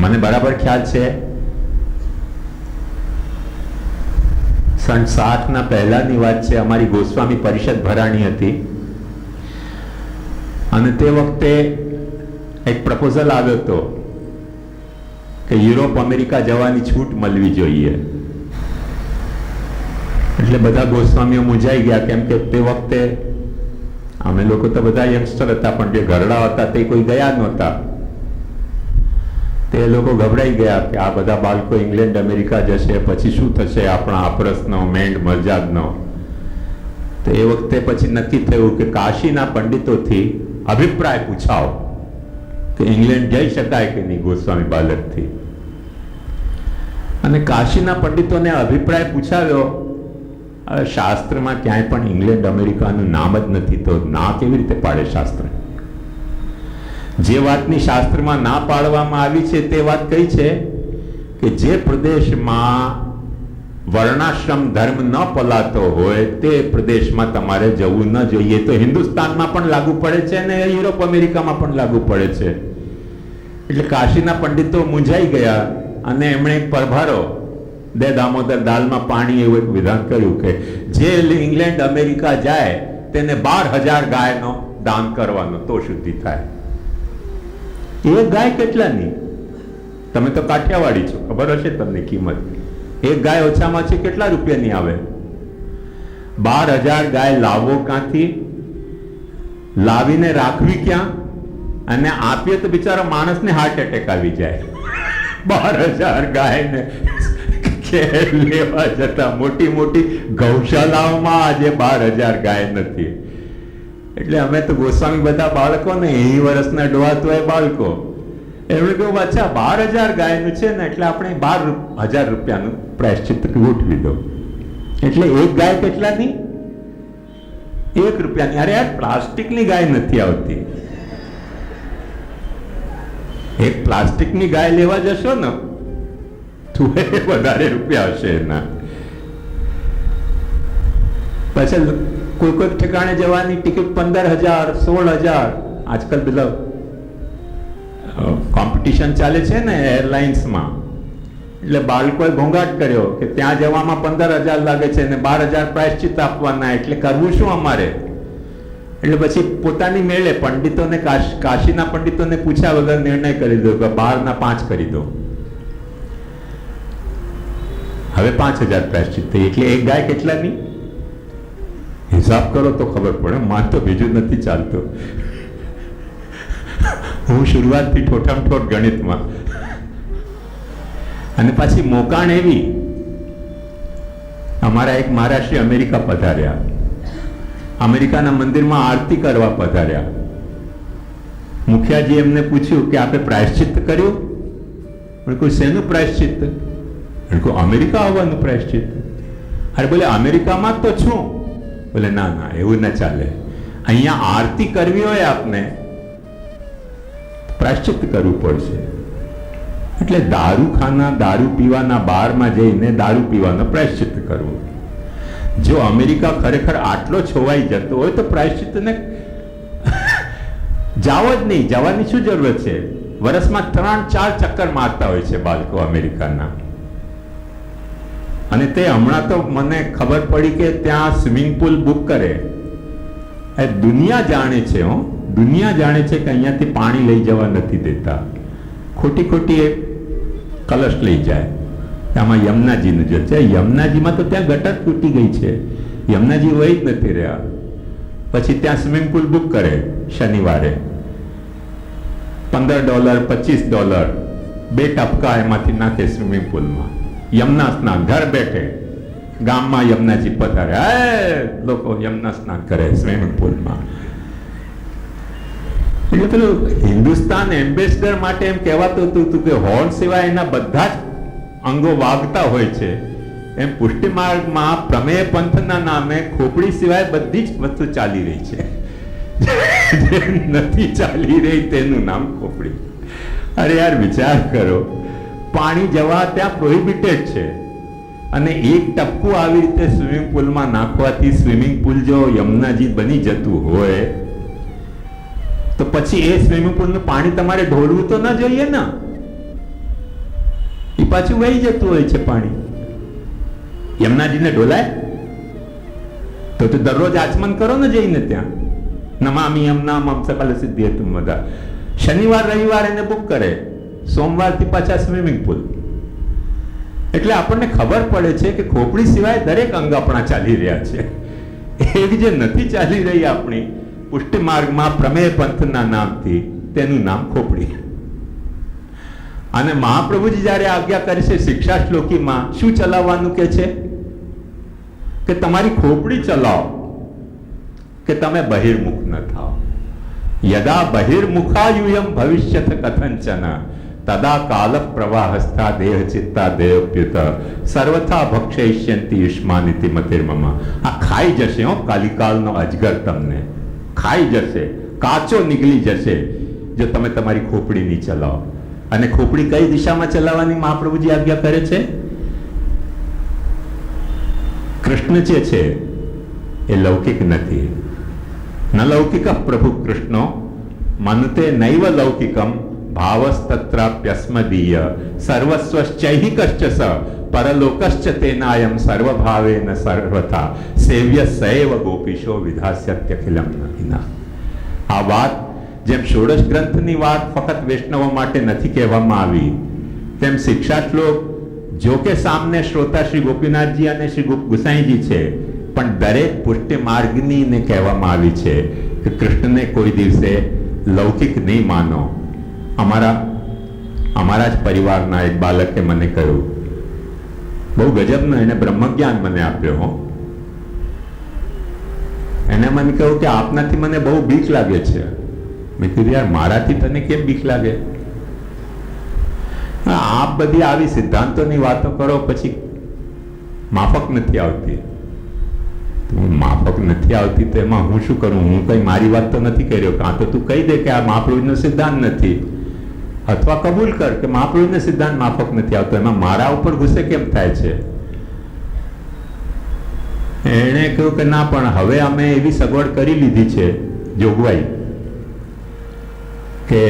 મને બરાબર ખ્યાલ છે સન 60 પહેલાની વાત છે. અમારી ગોસ્વામી પરિષદ ભરાણી હતી અને તે વખતે એક પ્રપોઝલ આવ્યો હતો કે યુરોપ અમેરિકા જવાની છૂટ મળવી જોઈએ. એટલે બધા ગોસ્વામીઓ મૂંઝાઈ ગયા, કેમ કે તે વખતે અમે લોકો તો બધા યંગસ્ટર હતા, પણ જે ઘરડા હતા તે કોઈ ગયા નહોતા. તે લોકો ગભરાઈ ગયા કે આ બધા બાળકો ઇંગ્લેન્ડ અમેરિકા જશે, પછી શું થશે આપણા આપરસનો, મેંડ મરજાદનો. તો એ વખતે પછી નક્કી થયું કે કાશીના પંડિતોથી અભિપ્રાય પૂછાવો કે ઇંગ્લેન્ડ જઈ શકાય કે નહીં ગોસ્વામી બાલકથી. અને કાશીના પંડિતોને અભિપ્રાય પૂછાવ્યો. હવે શાસ્ત્રમાં ક્યાંય પણ ઇંગ્લેન્ડ અમેરિકાનું નામ જ નથી, તો ના કેવી રીતે પાડે શાસ્ત્ર? જે વાતની શાસ્ત્રમાં ના પાડવામાં આવી છે તે વાત કઈ છે કે જે પ્રદેશમાં વર્ણાશ્રમ ધર્મ ન પલાતો હોય તે પ્રદેશમાં તમારે જવું ન જોઈએ. તો હિન્દુસ્તાનમાં પણ લાગુ પડે છે અને યુરોપ અમેરિકામાં પણ લાગુ પડે છે. એટલે કાશીના પંડિતો મૂંઝાઈ ગયા અને એમણે પરભારો દે દામોદર દાલમાં પાણી એવું એક વિધાન કર્યું કે જે ઇંગ્લેન્ડ અમેરિકા જાય તેને 12,000 ગાયનો દાન કરવાનો, તો શુદ્ધિ થાય. એક ગાય કેટલાની? તમે તો કાઠિયાવાડી છો, ખબર હશે તમને કિંમત. એક ગાય ઓછામાં ઓછી કેટલા રૂપિયાની આવે? 12,000 ગાય લાવવો ક્યાંથી? લાવીને રાખવી ક્યાં? અને આપીએ તો બિચારા માણસને હાર્ટ એટેક આવી જાય. 12,000 ગાયને લેવા જતા મોટી મોટી ગૌશાળાઓમાં આજે 12,000 ગાય નથી. એટલે અમે તો ગોસ્વામી બધા બાળકો ને 80 વર્ષના ડોહાતોય બાળકો, એમણે કહ્યું અચ્છા 12,000 ગાયનું છે ને એટલે આપણે 12,000 રૂપિયાનું પ્રાયશ્ચિત્ત ગોઠવી દો. એટલે એક ગાય કેટલાની? 1 રૂપિયાની. અરે યાર, પ્લાસ્ટિકની ગાય નથી આવતી. એક પ્લાસ્ટિકની ગાય લેવા જશો ને તો વધારે રૂપિયા હશે એના. પછી કોઈ કોઈ ઠેકાણે જવાની ટિકિટ 15,000, 16,000. આજકાલ પેલા કોમ્પિટિશન ચાલે છે ને એરલાઇન્સમાં, એટલે બાળકોએ ઘોંઘાટ કર્યો કે ત્યાં જવામાં 15,000 લાગે છે અને 12,000 પ્રાયશ્ચિત્ત આપવાના, એટલે કરવું શું અમારે? એટલે પછી પોતાની મેળે પંડિતોને, કાશીના પંડિતોને પૂછ્યા વગર નિર્ણય કરી દો કે 12 ના 5 કરી દો. હવે 5,000 પ્રાયશ્ચિત્ત થઈ. એટલે એક ગાય કેટલાની? હિસાબ કરો તો ખબર પડે. માન તો બીજું નથી ચાલતું. હું શરૂઆતથી ઠોઠામ ઠોઠ ગણિતમાં. અને પાછી મોકાણ એવી, અમારા એક મહારાષ્ટ્રી અમેરિકા પધાર્યા. અમેરિકાના મંદિરમાં આરતી કરવા પધાર્યા. મુખિયાજી એમને પૂછ્યું કે આપે પ્રાયશ્ચિત્ત કર્યું? કોઈ શેનું પ્રાયશ્ચિત્ત? અમેરિકા આવવાનું પ્રાયશ્ચિત્ત. અરે બોલે અમેરિકામાં તો છું. બોલે ના ના, એવું ના ચાલે. અહીંયા આરતી કરવી હોય આપને પ્રાયશ્ચિત્ત કરવું પડશે. એટલે દારૂખાના, દારૂ પીવાના બારમાં જઈને દારૂ પીવાનો પ્રાયશ્ચિત્ત કરવું. જો અમેરિકા ખરેખર આટલો છોવાઈ જતો હોય તો પ્રાયશ્ચિત્તને જાવ જ નહીં. જવાની શું જરૂરત છે? વર્ષમાં 3-4 ચક્કર મારતા હોય છે બાળકો અમેરિકાના. અને તે હમણાં તો મને ખબર પડી કે ત્યાં સ્વિમિંગ પુલ બુક કરે. દુનિયા જાણે છે, દુનિયા જાણે છે કે અહીંયાથી પાણી લઈ જવા નથી દેતા. ખોટી ખોટી એક કલશ લઈ જાય. આમાં યમુનાજીનું જો છે, યમુનાજીમાં તો ત્યાં ગટર તૂટી ગઈ છે, યમુનાજી વહી જ નથી રહ્યા. પછી ત્યાં સ્વિમિંગ પુલ બુક કરે શનિવારે. $15, $25, 2 ટપકા એમાંથી નાખે સ્વિમિંગ પુલમાં. યમુના સ્નાન ઘર બેઠે. ગામમાં યમુનાજી પધારે, લોકો યમુના સ્નાન કરે સ્વિમિંગ પુલમાં. એટલે પેલું હિન્દુસ્તાન એમ્બેસડર માટે એમ કહેવાતું હતું કે હોર્ન સિવાય એના બધા જ અંગો વાગતા હોય છે. એમ પુષ્ટિ માર્ગમાં પ્રમેય પંથના નામે ખોપડી સિવાય બધી જ વસ્તુ ચાલી રહી છે. જે નથી ચાલી રહી તેનું નામ ખોપડી. અરે યાર, વિચાર કરો, પાણી જવા ત્યાં પ્રોહિબિટેડ છે અને એક ટપકું આવી રીતે સ્વિમિંગ પુલમાં નાખવાથી સ્વિમિંગ પુલ જો યમુનાજી બની જતું હોય તો પછી એ સ્વિમિંગ પુલનું પાણી તમારે ઢોળવું તો ન જોઈએ ને, એ પાછું વહી જતું હોય છે પાણી. યમુનાજીને ઢોલાય તો દરરોજ આચમન કરો ને જઈને ત્યાં, નમામિ યમુના મમ સકલ સિદ્ધિ હેતુ બધા. શનિવાર રવિવાર એને બુક કરે, સોમવારથી પાછા સ્વિમિંગ પુલ. એટલે આપણને ખબર પડે છે કે ખોપડી સિવાય દરેક અંગ આપણા ચાલી રહ્યા છે. એક જે નથી ચાલી રહી આપણી પુષ્ટિ માર્ગમાં પ્રમેય પંથના નામથી, તેનું નામ ખોપડી. અને મહાપ્રભુજી જયારે આજ્ઞા કરે છે શિક્ષા શ્લોકીમાં, શું ચલાવવાનું કે છે? કે તમારી ખોપડી ચલાવો, કે તમે બહિર્મુખ ન થાઓ. યદા બહિર્મુખાયુયમ ભવિષ્યત કથંચન તદા કાલ પ્રવાહસ્થા દેહ ચિત્તા દેહપ્યુત સર્વથા ભક્ષયિષ્યંતિ યુષ્માનિતિ મતિર્મમ. આ ખાઈ જશે હો, કાલિકાલનો અજગર તમને ખાઈ જશે, કાચો નીકળી જશે જો તમે તમારી ખોપડી નહીં ચલાવો. અને ખોપડી કઈ દિશામાં ચલાવવાની મહાપ્રભુજી આજ્ઞા કરે છે? કૃષ્ણ જે છે એ લૌકિક નથી. ન લૌકિક પ્રભુ કૃષ્ણો મનતે નૈવ લૌકિકમ ભાવસ્તત્રાપ્યસ્મદીય સર્વસ્વશ્ચૈહિકશ્ચ સ પરલોકશ્ચ તેનાયમ સર્વભાવેન સર્વથા સેવ્ય સૈવ ગોપીશો વિધાસ્યત્યખિલમ નહિના. આ વાત જેમ ષોડશ ગ્રંથની વાત ફક્ત વૈષ્ણવો માટે નથી કહેવામાં આવી, તેમ શિક્ષા શ્લોક જો કે સામને શ્રોતા શ્રી ગોપીનાથજી અને શ્રી ગુસાઈજી છે, પણ દરેક પુષ્ટિ માર્ગની ને કહેવામાં આવી છે કે કૃષ્ણને કોઈ દિવસે લૌકિક નહીં માનો. અમારા જ પરિવારના એક બાળકે મને કહ્યું, બહુ ગજબનો એને બ્રહ્મજ્ઞાન મને આપ્યો હો. એને મને કહ્યું કે આપનાથી મને બહુ બીક લાગે છે. મેં કીધું યાર મારાથી તને કેમ બીક લાગે? આપ બધી આવી સિદ્ધાંતોની વાતો કરો પછી માફક નથી આવતી. માફક નથી આવતી તો એમાં હું શું કરું? હું કઈ મારી વાત તો નથી કર્યો. કાં તો તું કહી દે કે આ મહાપ્રભુનો સિદ્ધાંત નથી, અથવા કબૂલ કર કે મહાપ્રભુનો સિદ્ધાંત માફક નથી આવતો. એમાં મારા ઉપર ગુસ્સે કેમ થાય છે? એણે કહ્યું કે ના, પણ હવે અમે એવી સગવડ કરી લીધી છે, જોગવાઈ, કે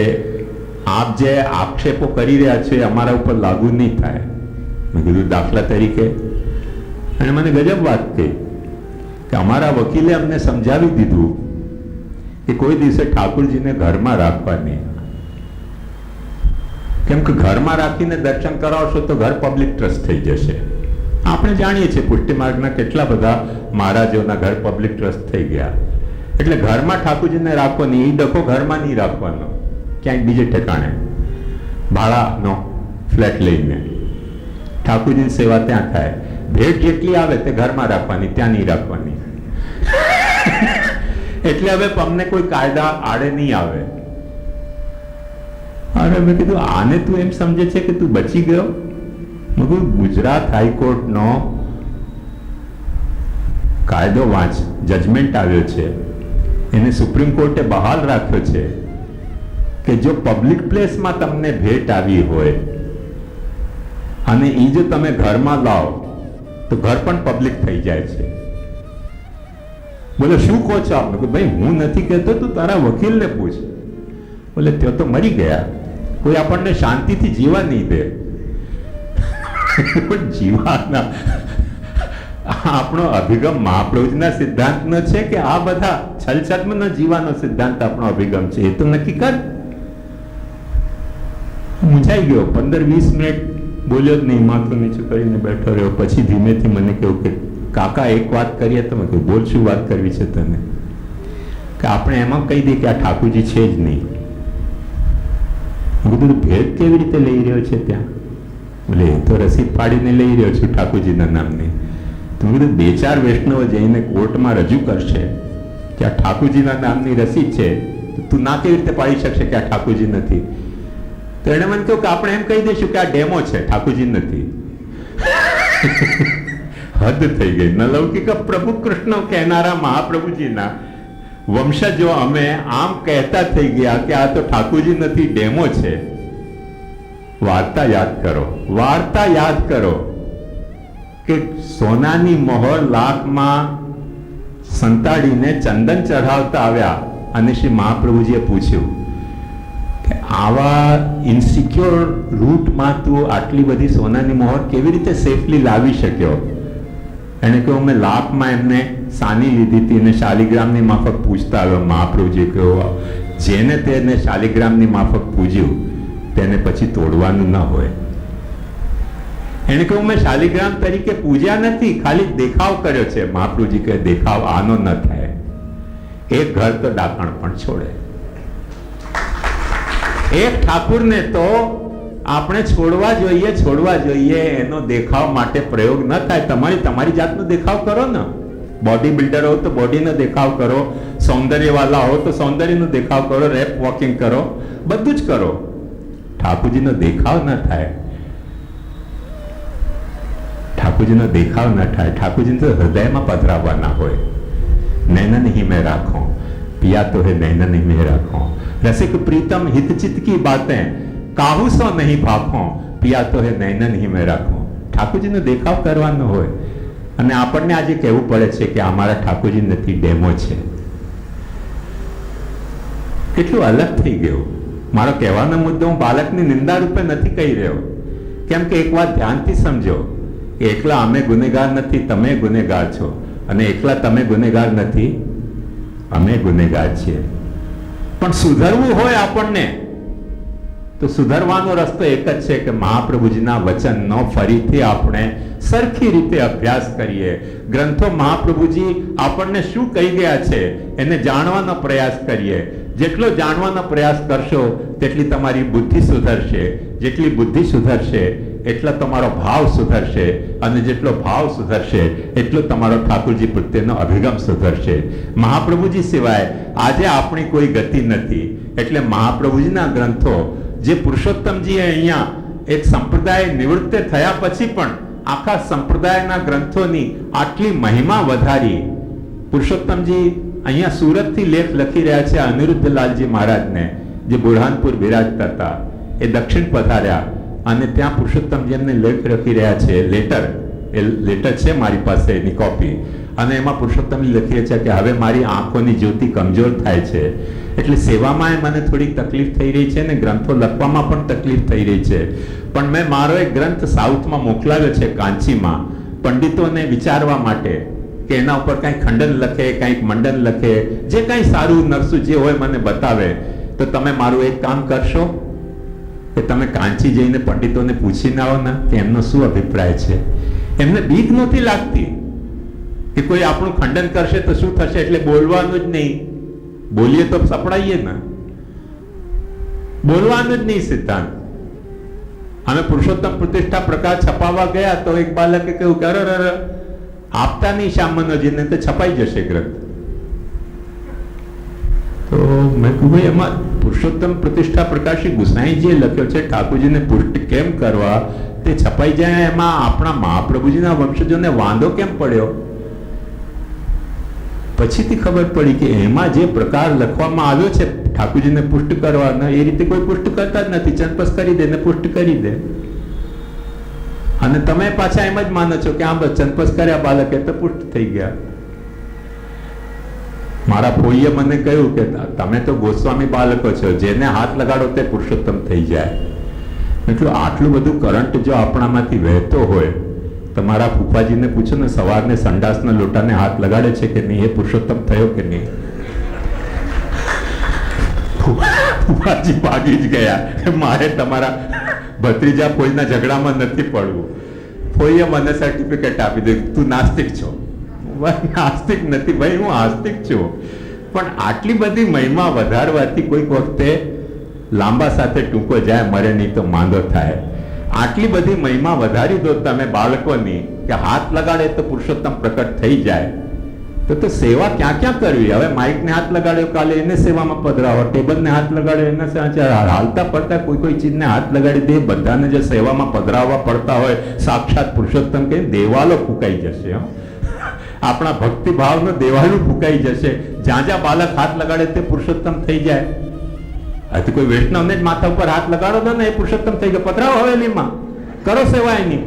આપ જે આક્ષેપો કરી રહ્યા છો અમારા ઉપર લાગુ નહીં થાય. મેં કીધું દાખલા તરીકે? અને મને ગજબ વાત કહી કે અમારા વકીલે અમને સમજાવી દીધું કે કોઈ દિવસે ઠાકોરજીને ઘરમાં રાખવા નહીં, કેમ કે ઘરમાં રાખીને દર્શન કરાવશો તો ઘર પબ્લિક ટ્રસ્ટ થઈ જશે. આપણે જાણીએ છીએ પુષ્ટિ માર્ગના કેટલા બધા મહારાજોના ઘર પબ્લિક ટ્રસ્ટ થઈ ગયા. એટલે ઘરમાં ઠાકોરજીને રાખવો નહીં, એ ડખો ઘરમાં નહીં રાખવાનો, ક્યાંક બીજે ઠેકાણે ભાડાનો ફ્લેટ લઈને ઠાકોરજીની સેવા ત્યાં થાય. ભેટ જેટલી આવે તે ઘરમાં રાખવાની, ત્યાં નહીં રાખવાની. એટલે હવે અમને કોઈ કાયદા આડે નહીં આવે. અરે મેં કીધું આને તું એમ સમજે છે કે તું બચી ગયો? મેં કીધું ગુજરાત હાઈકોર્ટનો કાયદો વાંચ, જજમેન્ટ આવ્યો છે, એને સુપ્રીમ કોર્ટે બહાલ રાખ્યો છે કે જો પબ્લિક પ્લેસમાં તમને ભેટ આવી હોય અને એ જો તમે ઘરમાં લાવો તો ઘર પણ પબ્લિક થઈ જાય છે. બોલે શું કહો છો આપને? ભાઈ હું નથી કહેતો, તું તારા વકીલને પૂછ. બોલે તે તો મરી ગયા, કોઈ આપણને શાંતિથી જીવા નહીં દે. જીવાના આપણો અભિગમ મહાપ્રભુજીના સિદ્ધાંતનો છે કે આ બધા છલછલનો જીવાનો સિદ્ધાંત આપણો અભિગમ છે? એ તો નક્કી કર. મૂંઝાઈ ગયો, 15-20 મિનિટ બોલ્યો જ નહીં, માથું નીચું કરીને બેઠો રહ્યો. પછી ધીમેથી મને કહ્યું કે કાકા એક વાત કરીએ. તો મેં કહ્યું બોલ, શું વાત કરવી છે તને? કે આપણે એમાં કહી દઈએ કે આ ઠાકોરજી છે જ નહીં. મેં કીધું ભેટ કેવી રીતે લઈ રહ્યો છે ત્યાં? બોલે તો રસીદ ફાડીને લઈ રહ્યો છું ઠાકોરજીના નામની. તો મેં કીધું 2-4 વૈષ્ણવ જઈને કોર્ટમાં રજૂ કરશે કે આ ઠાકોરજીના નામની રસીદ છે, તો તું ના કેવી રીતે પાડી શકશે કે આ ઠાકોરજી નથી? તો એને મને કહ્યું કે આપણે એમ કહી દઈશું કે આ ડેમો છે, ઠાકોરજી નથી. હદ થઈ ગઈ. ન લૌકિક પ્રભુ કૃષ્ણ કહેનારા મહાપ્રભુજીના વંશજો અમે આમ કહેતા થઈ ગયા કે આ તો ઠાકોરજી નથી, ડેમો છે. વાર્તા યાદ કરો, વાર્તા યાદ કરો. કે સોનાની મોહર લાખમાં સંતાડીને ચંદન ચઢાવતા આવ્યા અને શ્રી મહાપ્રભુજીએ પૂછ્યું કે આવા ઇન્સિક્યોર રૂટમાં તું આટલી બધી સોનાની મોહર કેવી રીતે સેફલી લાવી શક્યો? એને કહ્યું મેં લાખમાં એમને સાની લીધી હતી અને શાલિગ્રામની માફક પૂજતા આવ્યો. મહાપ્રભુજીએ કહ્યું જેને તેને શાલિગ્રામની માફક પૂજ્યું તેને પછી તોડવાનું ન હોય. એને કહ્યું મેં શાલિગ્રામ તરીકે પૂજ્યા નથી, ખાલી દેખાવ કર્યો છે. મહાપ્રભુજી કહે દેખાવ આનો ન થાય, એક ઘર તો ડાકણ પણ છોડે. એક ઠાકુરને તો આપણે છોડવા જોઈએ, એનો દેખાવ માટે પ્રયોગ ન થાય. તમારી જાતનો દેખાવ કરો ને. બોડી બિલ્ડર હો તો બોડીનો દેખાવ કરો, સૌંદર્યવાલા હો તો સૌંદર્યનો દેખાવ કરો, રેપ વોકિંગ કરો, બધું જ કરો. ઠાકુરજીનો દેખાવ ન થાય, ઠાકુરજીનો દેખાવ ન થાય. ઠાકુરજીને તો હૃદયમાં પધરાવવાના હોય. નૈનન ही में રાખો, पिया तो है नैनन ही में રાખો, रसिक प्रीतम हितचित की बातें काहू सो नहीं भाखो, पिया तो है नैनन ही में રાખો. ઠાકુરજીનો દેખાવ કરવાનો હોય. અને આપણને આજે કહેવું પડે છે કે અમારા ઠાકોરજી નથી, ડેમો છે. કેટલું અલગ થઈ ગયું. મારો કહેવાનો મુદ્દો હું બાળકની નિંદા રૂપે નથી કહી રહ્યો. કેમ કે એક વાત ધ્યાનથી સમજો કે એકલા અમે ગુનેગાર નથી, તમે ગુનેગાર છો. અને એકલા તમે ગુનેગાર નથી, અમે ગુનેગાર છીએ. પણ સુધરવું હોય આપણને તો સુધરવાનો રસ્તો એક જ છે કે મહાપ્રભુજીના વચનનો ફરીથી આપણે સરખી રીતે અભ્યાસ કરીએ. ગ્રંથો મહાપ્રભુજી આપણને શું કહી ગયા છે એને જાણવાનો પ્રયાસ કરીએ. જેટલો જાણવાનો પ્રયાસ કરશો તેટલી તમારી બુદ્ધિ સુધરશે, જેટલી બુદ્ધિ સુધરશે એટલો તમારો ભાવ સુધરશે, અને જેટલો ભાવ સુધરશે એટલો તમારો ઠાકોરજી પ્રત્યેનો અભિગમ સુધરશે. મહાપ્રભુજી સિવાય આજે આપણી કોઈ ગતિ નથી. એટલે મહાપ્રભુજીના ગ્રંથો જે પુરુષોત્તમજીએ અહીંયા એક સંપ્રદાય નિવૃત્ત થયા પછી પણ આખા સંપ્રદાયના ગ્રંથોની આટલી મહિમા વધારી. પુરુષોત્તમજી અહીંયા સુરતથી લેખ લખી રહ્યા છે અનિરુદ્ધલાલજી મહારાજને, જે બુરહાનપુર બિરાજતા હતા. એ દક્ષિણ પધાર્યા અને ત્યાં પુરુષોત્તમજી એમને લેખ લખી રહ્યા છે. લેટર છે મારી પાસે એની કોપી. અને એમાં પુરુષોત્તમજી લખી રહ્યા છે કે હવે મારી આંખોની જ્યોતિ કમજોર થાય છે, એટલે સેવામાં મને થોડીક તકલીફ થઈ રહી છે ને ગ્રંથો લખવામાં પણ તકલીફ થઈ રહી છે. પણ મેં મારો એક ગ્રંથ સાઉથમાં મોકલાવ્યો છે, કાંચીમાં, પંડિતોને વિચારવા માટે કે એના ઉપર કંઈક ખંડન લખે, કંઈક મંડન લખે, જે કંઈ સારું નરસું જે હોય મને બતાવે. તો તમે મારું એક કામ કરશો કે તમે કાંચી જઈને પંડિતોને પૂછીને આવો ને કે એમનો શું અભિપ્રાય છે. એમને બીક નહોતી લાગતી કે કોઈ આપણું ખંડન કરશે તો શું થશે, એટલે બોલવાનું જ નહીં. બોલીએ તો સપડાઈએ ને, બોલવાનું જ નહીં સિદ્ધાંત. અમે પુરુષોત્તમ પ્રતિષ્ઠા પ્રકાશ છપાવવા ગયા તો એક બાલકે કહ્યું કે અરે આપતા નહીં શ્યામનોજીને તો છપાઈ જશે ગ્રંથ. તો મેં કહ્યું ભાઈ એમાં પુરુષોત્તમ પ્રતિષ્ઠા પ્રકાશી ગુસાઈજીએ લખ્યો છે, ઠાકોરજીને પુષ્ટ કેમ કરવા તે છપાઈ જાય, એમાં આપણા મહાપ્રભુજીના વંશજોને વાંધો કેમ પડ્યો? પછીથી ખબર પડી કે એમાં જે પ્રકાર લખવામાં આવ્યો છે ઠાકોરજીને પુષ્ટ કરવાના, એ રીતે કોઈ પુષ્ટ કરતા જ નથી. ચંપસ કરી દે ને પુષ્ટ કરી દે. અને તમે પાછા એમ જ માનો છો કે આમ બસ ચંપસ કર્યા બાળકે તો પુષ્ટ થઈ ગયા. મારા ફોઈએ મને કહ્યું કે તમે તો ગોસ્વામી બાળકો છો, જેને હાથ લગાડો તે પુરુષોત્તમ થઈ જાય. એટલું આટલું બધું કરંટ જો આપણામાંથી વહેતો હોય તો મારા ફૂફાજીને પૂછો ને, સવારને સંડાસના લોટાને હાથ લગાડે છે કે નહીં, એ પુરુષોત્તમ થયો કે નહીં? ફૂફાજી ભાગી જ ગયા. મારે તમારા ભત્રીજા ફોઈના ઝઘડામાં નથી પડવું. ફોઈએ મને સર્ટિફિકેટ આપી દીધું તું નાસ્તિક છો. નાસ્તિક નથી ભાઈ, હું આસ્તિક છું. પણ આટલી બધી મહિમા વધારવાથી કોઈક વખતે લાંબા સાથે ટૂંકો જાય, મરે નહીં તો માંદો થાય. આટલી બધી મહિમા વધારી દો તમે બાળકોની કે હાથ લગાડે તો પુરુષોત્તમ પ્રકટ થઈ જાય. તો સેવા ક્યાં ક્યાં કરવી? હવે માઇકને હાથ લગાડ્યો, કાલે એને સેવામાં પધરાવો, ટેબલને હાથ લગાડ્યો એને હાલતા પડતા કોઈ ચીજને હાથ લગાડી દે. બધાને જે સેવામાં પધરાવવા પડતા હોય સાક્ષાત પુરુષોત્તમ કહે દેવાલો ફૂંકાઈ જશે. આપણા ભક્તિભાવનો દેવાલું ફૂંકાઈ જશે. જ્યાં જ્યાં બાળક હાથ લગાડે તે પુરુષોત્તમ થઈ જાય. તો કોઈ વૈષ્ણવને જ માથા ઉપર હાથ લગાડો દો ને, એ પુરુષોત્તમ થઈ ગયો. પધરાવો હવેલીમાં, કરો સેવા એની.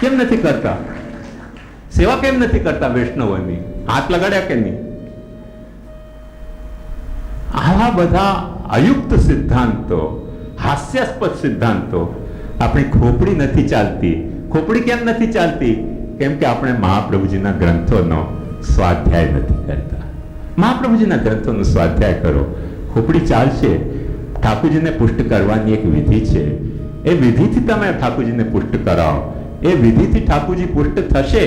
કેમ નથી કરતા? સેવા કેમ નથી કરતા વૈષ્ણવોની? હાથ લગાડ્યા કે નહીં? આવા બધા અયુક્ત સિદ્ધાંતો, હાસ્યાસ્પદ સિદ્ધાંતો, આપણી ખોપડી નથી ચાલતી. ખોપડી કેમ નથી ચાલતી? કેમ કે આપણે મહાપ્રભુજીના ગ્રંથોનો સ્વાધ્યાય નથી કરતા. મહાપ્રભુજીના ગ્રંથોનો સ્વાધ્યાય કરો, ખોપડી ચાલશે. ઠાકોરજીને પુષ્ટ કરવાની એક વિધિ છે, એ વિધિથી તમે ઠાકોરજીને પુષ્ટ કરાવો. એ વિધિથી ઠાકોરજી પુષ્ટ થશે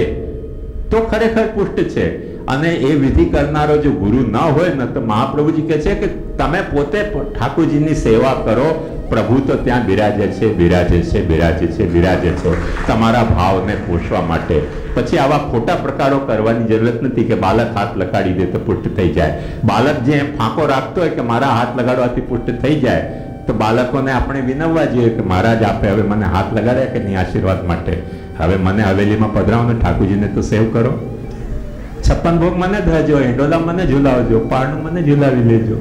તો ખરેખર પુષ્ટ છે. અને એ વિધિ કરનારો જો ગુરુ ન હોય ને, તો મહાપ્રભુજી કહે છે કે તમે પોતે ઠાકોરજીની સેવા કરો, પ્રભુ તો ત્યાં બિરાજે છે, બિરાજે છે, બિરાજે છે, બિરાજે છે, તમારા ભાવને પોષવા માટે. પછી આવા ખોટા પ્રકારો કરવાની જરૂરત નથી કે બાલક હાથ લગાડી દે તો પુષ્ટ થઈ જાય. બાલક જે ફાંકો રાખતો હોય કે મારા હાથ લગાડવાથી પુષ્ટ થઈ જાય, તો બાળકોને આપણે વિનવવા જોઈએ કે મહારાજ આપે હવે મને હાથ લગાડ્યા કે નહીં આશીર્વાદ માટે, હવે મને હવેલીમાં પધરાવો ને ઠાકોરજીને તો સેવ કરો. 56 ભોગ મને ધરજો, હિંડોલા મને ઝુલાવજો, પારણું મને ઝુલાવી લેજો.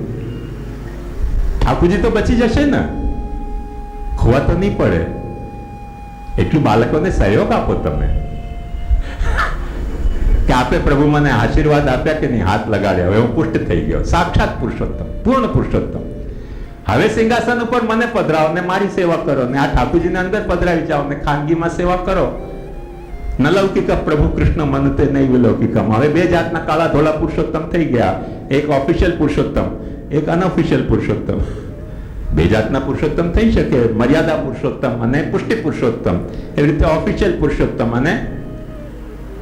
ઠાકોરજી તો બચી જશે ને, ખોવા તો નહીં પડે. એટલું બાળકોને સહયોગ આપો તમે કે આપે પ્રભુ મને આશીર્વાદ આપ્યા કે નહીં, હાથ લગાડ્યા, હવે હું પુષ્ટ થઈ ગયો, સાક્ષાત પુરુષોત્તમ, પૂર્ણ પુરુષોત્તમ. હવે સિંહાસન ઉપર મને પધરાવો ને મારી સેવા કરો ને આ ઠાકોરજીને અંદર પધરાવી જાઓ ને ખાનગીમાં સેવા કરો. ન લૌકિક પ્રભુ કૃષ્ણ મનતે નહીં વિલૌકિકમ. હવે બે જાતના કાળા ધોળા પુરુષોત્તમ થઈ ગયા, એક ઓફિશિયલ પુરુષોત્તમ, એક અનઓફિશિયલ પુરુષોત્તમ. બે જાતના પુરુષોત્તમ થઈ શકે, મર્યાદા પુરુષોત્તમ અને પુષ્ટિ પુરુષોત્તમ. એવી રીતે ઓફિશિયલ પુરુષોત્તમ અને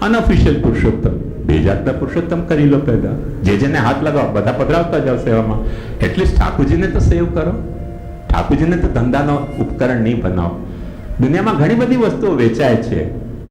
અનઓફિશિયલ પુરુષોત્તમ. બે જાતના પુરુષોત્તમ કરી લો પેદા. જે જેને હાથ લગાવો બધા પધરાવતા જાઓ સેવામાં. એટલીસ્ટ ઠાકોરજીને તો સેવ કરો. ઠાકોરજીને તો ધંધાનો ઉપકરણ નહીં બનાવો. દુનિયામાં ઘણી બધી વસ્તુઓ વેચાય છે,